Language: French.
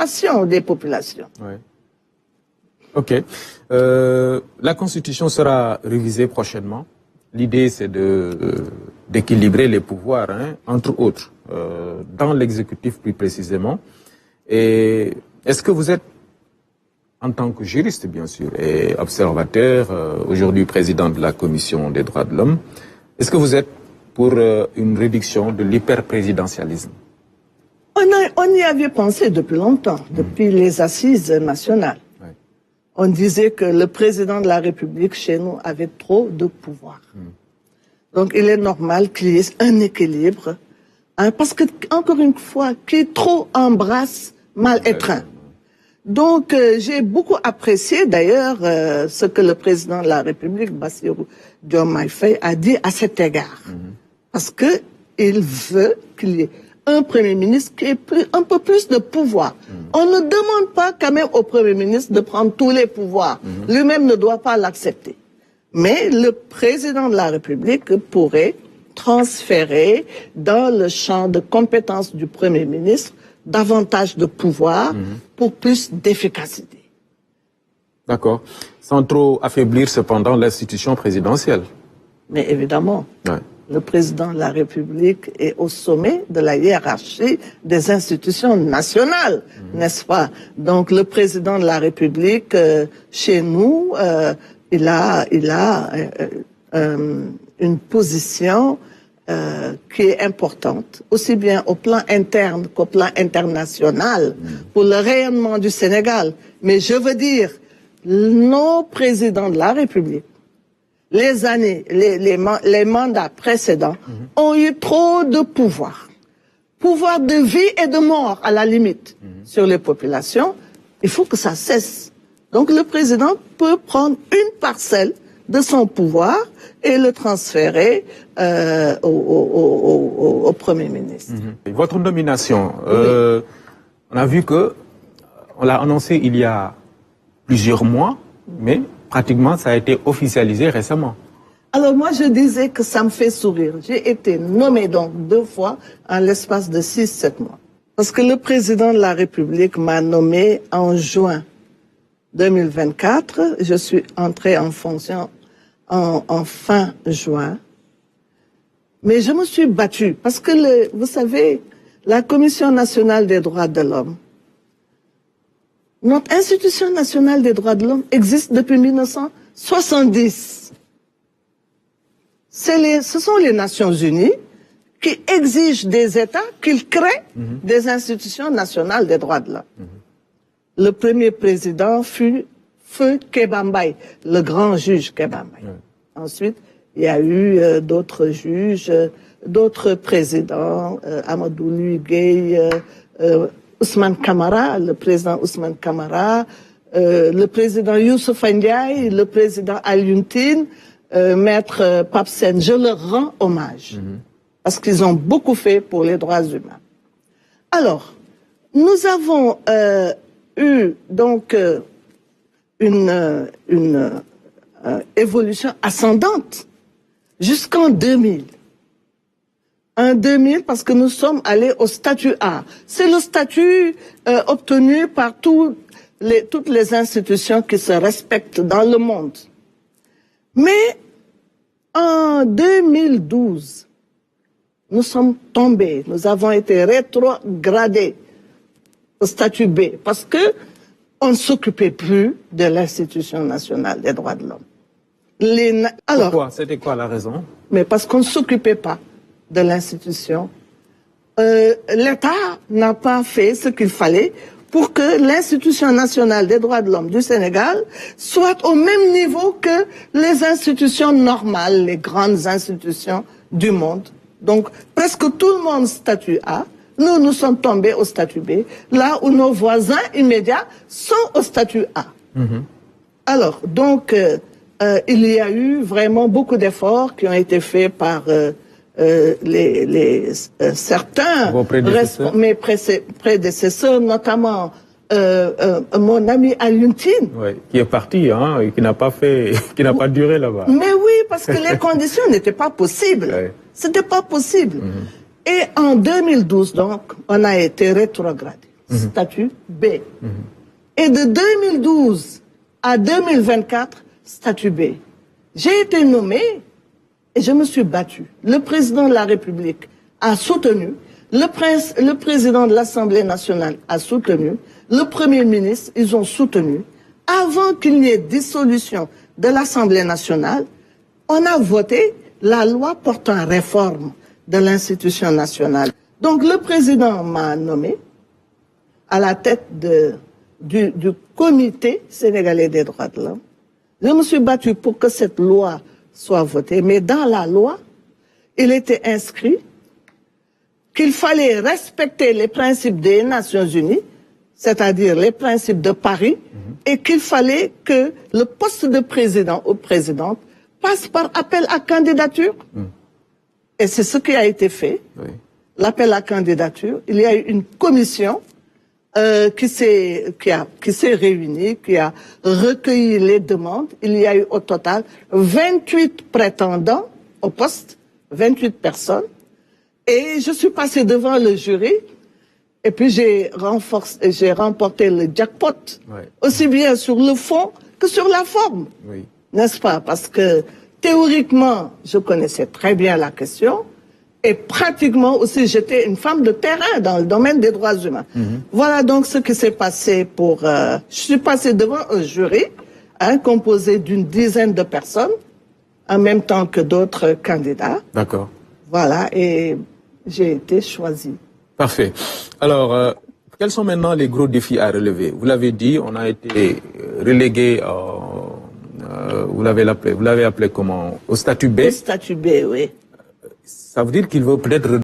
passion des populations. Oui. Ok. La Constitution sera révisée prochainement. L'idée, c'est d'équilibrer les pouvoirs, hein, entre autres, dans l'exécutif plus précisément. Et est-ce que vous êtes, en tant que juriste, bien sûr, et observateur, aujourd'hui président de la Commission des droits de l'homme, est-ce que vous êtes pour une réduction de l'hyperprésidentialisme? On y avait pensé depuis longtemps, depuis les assises nationales. Oui. On disait que le président de la République, chez nous, avait trop de pouvoir. Donc, il est normal qu'il y ait un équilibre, hein, parce que, encore une fois, qui trop embrasse, mal étreint. Donc, j'ai beaucoup apprécié, d'ailleurs, ce que le président de la République, Bassirou Diomaye Faye, a dit à cet égard. Parce que il veut qu'il y ait un Premier ministre qui ait un peu plus de pouvoir. On ne demande pas quand même au Premier ministre de prendre tous les pouvoirs. Lui-même ne doit pas l'accepter. Mais le président de la République pourrait transférer dans le champ de compétences du Premier ministre davantage de pouvoir pour plus d'efficacité. D'accord. Sans trop affaiblir cependant l'institution présidentielle. Mais évidemment. Ouais. Le président de la République est au sommet de la hiérarchie des institutions nationales, n'est-ce pas? Donc le président de la République, chez nous, il a une position qui est importante, aussi bien au plan interne qu'au plan international, pour le rayonnement du Sénégal. Mais je veux dire, nos présidents de la République, les mandats précédents ont eu trop de pouvoir. Pouvoir de vie et de mort, à la limite, sur les populations. Il faut que ça cesse. Donc le président peut prendre une parcelle de son pouvoir et le transférer au Premier ministre. Votre nomination, on a vu que, on l'a annoncé il y a plusieurs mois, mais pratiquement, ça a été officialisé récemment. Alors moi, je disais que ça me fait sourire. J'ai été nommé donc 2 fois en l'espace de 6-7 mois. Parce que le président de la République m'a nommé en juin 2024. Je suis entrée en fonction en fin juin. Mais je me suis battue parce que, vous savez, la Commission nationale des droits de l'homme, notre institution nationale des droits de l'homme existe depuis 1970. Ce sont les Nations Unies qui exigent des États qu'ils créent des institutions nationales des droits de l'homme. Le premier président fut Feu Kéba Mbaye, le grand juge Kéba Mbaye. Ensuite, il y a eu d'autres juges, d'autres présidents, Amadou Louis Gueye, Ousmane Camara, le président Ousmane Camara, le président Youssouf Ndiaye, le président Alioune Tine, maître Pape Sène. Je leur rends hommage parce qu'ils ont beaucoup fait pour les droits humains. Alors, nous avons eu donc une évolution ascendante jusqu'en 2000. En 2000, parce que nous sommes allés au statut A. C'est le statut obtenu par toutes les institutions qui se respectent dans le monde. Mais en 2012, nous sommes tombés, nous avons été rétrogradés au statut B, parce que on ne s'occupait plus de l'Institution nationale des droits de l'homme. Pourquoi? C'était quoi la raison? Mais parce qu'on ne s'occupait pas de l'institution. L'État n'a pas fait ce qu'il fallait pour que l'Institution nationale des droits de l'homme du Sénégal soit au même niveau que les institutions normales, les grandes institutions du monde. Donc, presque tout le monde statut A. Nous sommes tombés au statut B, là où nos voisins immédiats sont au statut A. Alors, donc, il y a eu vraiment beaucoup d'efforts qui ont été faits par certains, mes prédécesseurs, notamment mon ami Alioune Tine. Oui, qui est parti, hein, et qui n'a pas duré là-bas. Mais oui, parce que les conditions n'étaient pas possibles. Ouais. C'était pas possible. Et en 2012, donc, on a été rétrogradé. statut B. Et de 2012 à 2024, statut B. J'ai été nommé et je me suis battu. Le président de la République a soutenu, le président de l'Assemblée nationale a soutenu, le Premier ministre, ils ont soutenu. Avant qu'il n'y ait dissolution de l'Assemblée nationale, on a voté la loi portant réforme de l'institution nationale. Donc le président m'a nommé à la tête du comité sénégalais des droits de l'homme. Je me suis battu pour que cette loi soit votée, mais dans la loi, il était inscrit qu'il fallait respecter les principes des Nations Unies, c'est-à-dire les principes de Paris, et qu'il fallait que le poste de président ou présidente passe par appel à candidature. Et c'est ce qui a été fait. Oui. L'appel à candidature. Il y a eu une commission qui s'est réunie, qui a recueilli les demandes. Il y a eu au total 28 prétendants au poste, 28 personnes. Et je suis passée devant le jury. Et puis j'ai remporté le jackpot, aussi bien sur le fond que sur la forme. Oui. N'est-ce pas? Parce que théoriquement, je connaissais très bien la question. Et pratiquement aussi, j'étais une femme de terrain dans le domaine des droits humains. Voilà donc ce qui s'est passé pour... je suis passée devant un jury composé d'une dizaine de personnes, en même temps que d'autres candidats. D'accord. Voilà, et j'ai été choisie. Parfait. Alors, quels sont maintenant les gros défis à relever? Vous l'avez dit, on a été relégué, vous l'avez appelé comment? Au statut B? Au statut B, oui. Ça veut dire qu'il veut peut-être